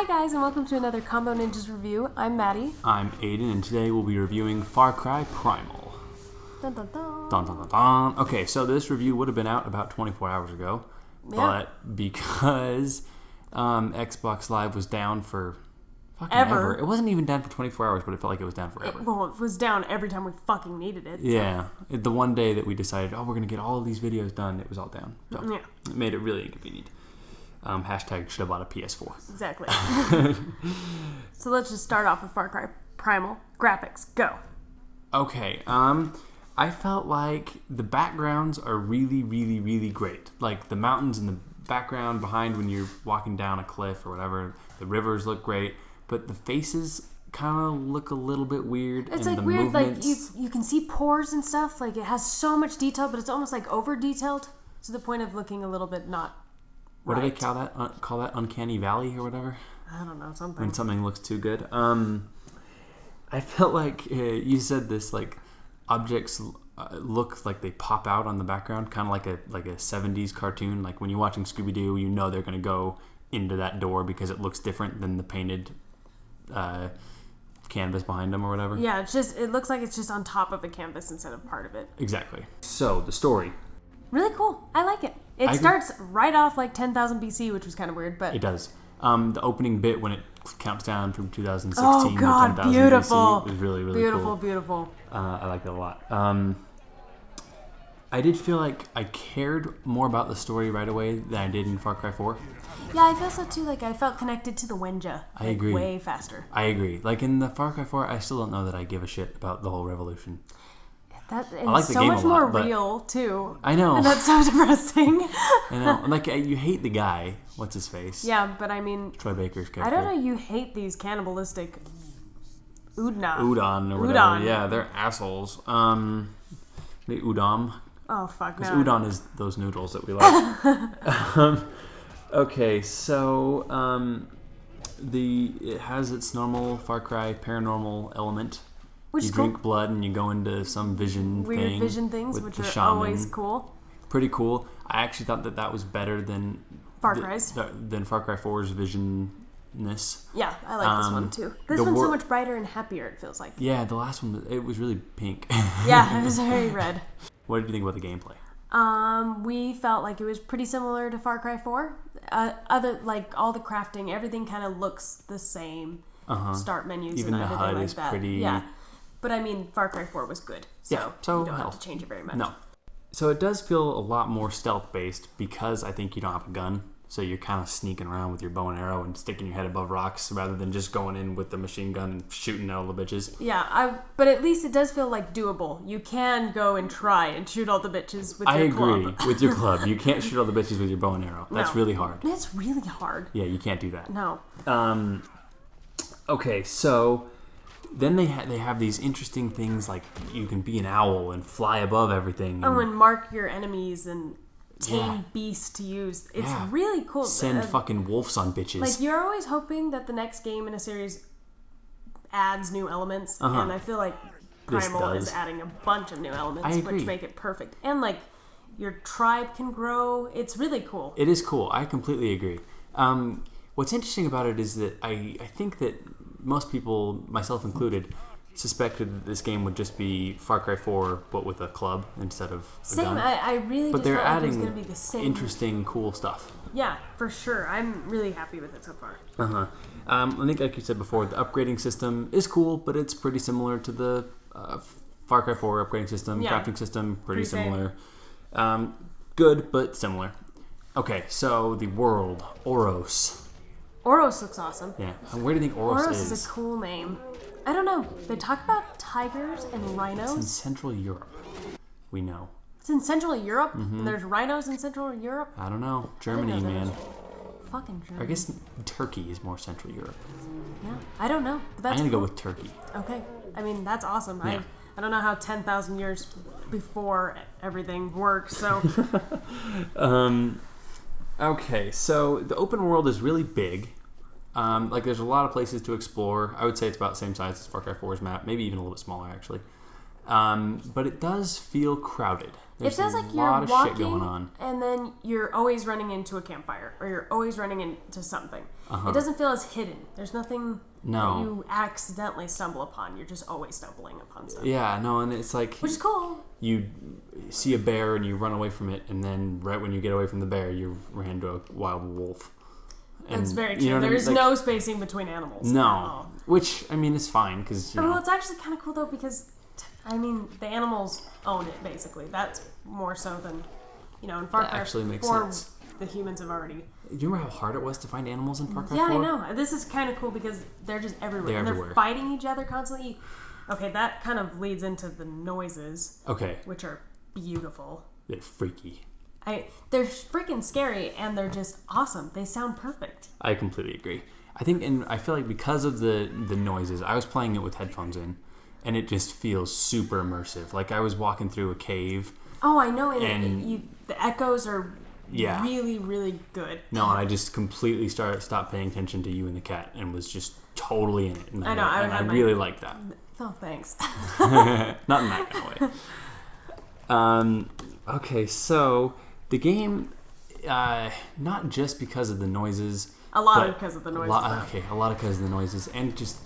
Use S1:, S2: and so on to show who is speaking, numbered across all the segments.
S1: Hi guys, and welcome to another Combo Ninjas review. I'm Maddie.
S2: I'm Aiden, and today we'll be reviewing Far Cry Primal.
S1: Dun, dun, dun.
S2: Dun, dun, dun, dun. Okay, so this review would have been out about 24 hours ago, but because Xbox Live was down for fucking ever. It wasn't even down for 24 hours, but it felt like it was down forever.
S1: It was down every time we fucking needed it.
S2: Yeah, the one day that we decided, we're going to get all of these videos done, it was all down. So it made it really inconvenient. Hashtag should have bought a PS4.
S1: Exactly. So let's just start off with Far Cry Primal. Graphics, go.
S2: Okay, I felt like the backgrounds are really, really, really great. Like the mountains in the background behind when you're walking down a cliff or whatever, the rivers look great, but the faces kind of look a little bit weird.
S1: It's
S2: and
S1: like
S2: the
S1: weird,
S2: movements,
S1: like you can see pores and stuff. Like it has so much detail, but it's almost like over detailed to the point of looking a little bit not.
S2: What do they call that? Call that uncanny valley or whatever?
S1: I don't know, something.
S2: When something looks too good. I felt like you said this, like objects look like they pop out on the background, kind of like a 70s cartoon. Like when you're watching Scooby-Doo, you know they're going to go into that door because it looks different than the painted canvas behind them or whatever.
S1: Yeah, it looks like it's just on top of the canvas instead of part of it.
S2: Exactly. So the story. Really
S1: cool. I like it. It starts right off like 10,000 BC, which was kind of weird, but
S2: it does. The opening bit when it counts down from 2016
S1: oh god,
S2: to 10,000
S1: beautiful.
S2: BC was really, really cool.
S1: Beautiful.
S2: I like that a lot. I did feel like I cared more about the story right away than I did in Far Cry 4.
S1: Yeah, I feel so too. Like I felt connected to the Wenja.
S2: I agree.
S1: Way faster.
S2: I agree. Like in the Far Cry 4, I still don't know that I give a shit about the whole revolution.
S1: I
S2: like the
S1: so
S2: game
S1: much
S2: a lot,
S1: more
S2: but
S1: real too.
S2: I know.
S1: And that's so depressing.
S2: I know. Like you hate the guy. What's his face?
S1: Yeah, but I mean,
S2: Troy Baker's character.
S1: I don't know. You hate these cannibalistic Udon
S2: or whatever.
S1: Udon.
S2: Yeah, they're assholes. The Udon.
S1: Oh fuck no.
S2: Because udon is those noodles that we like. Okay, so it has its normal Far Cry paranormal element.
S1: Which
S2: you
S1: is
S2: drink
S1: cool.
S2: blood and you go into some
S1: weird vision things, which are always cool.
S2: Pretty cool. I actually thought that was better than
S1: Far Cry's.
S2: Than Far Cry 4's visionness.
S1: Yeah, I like this one too. This one's so much brighter and happier, it feels like.
S2: Yeah, the last one, it was really pink.
S1: Yeah, it was very red.
S2: What did you think about the gameplay?
S1: We felt like it was pretty similar to Far Cry 4. Like all the crafting, everything kind of looks the same. Start menus
S2: even
S1: and
S2: the
S1: everything
S2: HUD
S1: like
S2: is
S1: that.
S2: pretty.
S1: Yeah, but I mean, Far Cry 4 was good, so you don't have to change it very much.
S2: No, so it does feel a lot more stealth based because I think you don't have a gun, so you're kind of sneaking around with your bow and arrow and sticking your head above rocks rather than just going in with the machine gun and shooting all the bitches.
S1: Yeah, but at least it does feel like doable. You can go and try and shoot all the bitches with your club.
S2: I agree with your club. You can't shoot all the bitches with your bow and arrow. That's really hard.
S1: That's really hard.
S2: Yeah, you can't do that.
S1: No.
S2: Okay, so then they have these interesting things like you can be an owl and fly above everything.
S1: And mark your enemies and tame beasts to use. It's really cool.
S2: Send fucking wolves on bitches.
S1: Like you're always hoping that the next game in a series adds new elements, and I feel like Primal is adding a bunch of new elements, which make it perfect. And like your tribe can grow. It's really cool.
S2: It is cool. I completely agree. What's interesting about it is that I think that most people, myself included, suspected that this game would just be Far Cry 4, but with a club instead of a gun.
S1: I really
S2: but
S1: just
S2: they're
S1: felt
S2: adding
S1: like it was going to be the same.
S2: Interesting, cool stuff.
S1: Yeah, for sure. I'm really happy with it so far.
S2: I think, like you said before, the upgrading system is cool, but it's pretty similar to the Far Cry 4 upgrading system. Crafting system, pretty similar. Good, but similar. Okay, so the world, Oros.
S1: Oros looks awesome.
S2: Yeah. And where do you think Oros is?
S1: Oros is a cool name. I don't know. They talk about tigers and rhinos.
S2: It's in Central Europe. We know.
S1: It's in Central Europe? And there's rhinos in Central Europe?
S2: I don't know. Germany, man.
S1: Fucking Germany.
S2: I guess Turkey is more Central Europe.
S1: Yeah. I don't know. But that's
S2: I'm going to go with Turkey.
S1: Okay. I mean, that's awesome.
S2: Yeah.
S1: I don't know how 10,000 years before everything works, so...
S2: Okay, so the open world is really big. Like there's a lot of places to explore. I would say it's about the same size as Far Cry 4's map, maybe even a little bit smaller actually. But it does feel crowded.
S1: It feels like you're walking, going on. And then you're always running into a campfire, or you're always running into something. It doesn't feel as hidden. There's nothing that you accidentally stumble upon. You're just always stumbling upon something.
S2: Yeah, no, and it's like...
S1: Which is cool.
S2: You see a bear and you run away from it, and then right when you get away from the bear, you ran into a wild wolf. And,
S1: that's very true. You know There's no spacing between animals.
S2: No. Which, I mean, is fine, because,
S1: Well, it's actually kind of cool, though, because... I mean, the animals own it, basically. That's more so than, in Far Cry 4, the humans have already...
S2: Do you remember how hard it was to find animals in Far Cry 4?
S1: Yeah, I know. This is kind of cool because they're just everywhere. They're fighting each other constantly. Okay, that kind of leads into the noises.
S2: Okay.
S1: Which are beautiful.
S2: They're freaky.
S1: They're freaking scary, and they're just awesome. They sound perfect.
S2: I completely agree. I think, and I feel like because of the noises, I was playing it with headphones in, and it just feels super immersive. Like I was walking through a cave.
S1: Oh, I know. And the echoes are really, really good.
S2: No, and I just completely stopped paying attention to you and the cat and was just totally in it. And
S1: I know.
S2: I really liked that.
S1: Oh, thanks.
S2: Not in that kind of way. Okay, so the game, not just because of the noises.
S1: A lot because of the noises.
S2: A lot because of the noises. And just...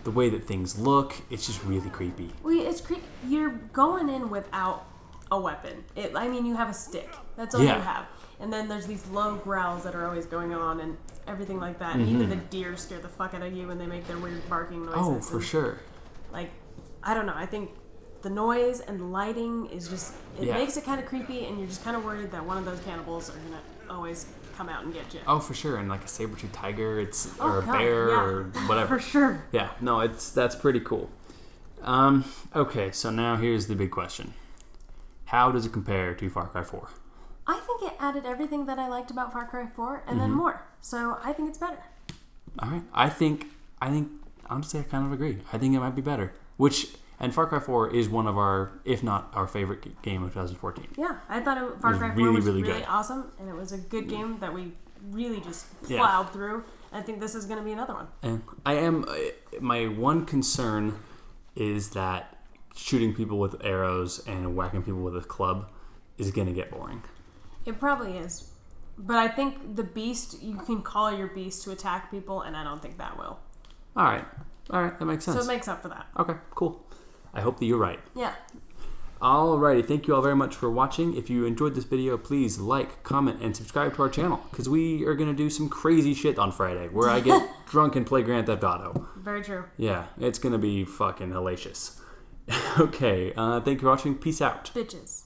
S2: the way that things look, it's just really creepy.
S1: It's creepy. You're going in without a weapon. You have a stick. That's all you have. And then there's these low growls that are always going on and everything like that. And even the deer scare the fuck out of you when they make their weird barking noises.
S2: Oh, for sure.
S1: I don't know. I think the noise and the lighting is just... It makes it kind of creepy, and you're just kind of worried that one of those cannibals are going to always come out and get you.
S2: Oh, for sure. And like a saber-tooth tiger, or a bear, or whatever.
S1: For sure.
S2: Yeah, no, that's pretty cool. Okay, so now here's the big question. How does it compare to Far Cry 4?
S1: I think it added everything that I liked about Far Cry 4, and then more. So I think it's better.
S2: All right. I think, honestly, I kind of agree. I think it might be better. And Far Cry 4 is one of our, if not our favorite game of 2014.
S1: Yeah, I thought Far Cry 4 was really awesome, and it was a good game that we really just plowed through. I think this is going to be another one.
S2: And my one concern is that shooting people with arrows and whacking people with a club is going to get boring.
S1: It probably is. But I think the beast, you can call your beast to attack people, and I don't think that will.
S2: All right, that makes sense.
S1: So it makes up for that.
S2: Okay, cool. I hope that you're right.
S1: Yeah.
S2: Alrighty, thank you all very much for watching. If you enjoyed this video, please like, comment, and subscribe to our channel, because we are going to do some crazy shit on Friday, where I get drunk and play Grand Theft Auto.
S1: Very true.
S2: Yeah, it's going to be fucking hellacious. Okay, thank you for watching. Peace out.
S1: Bitches.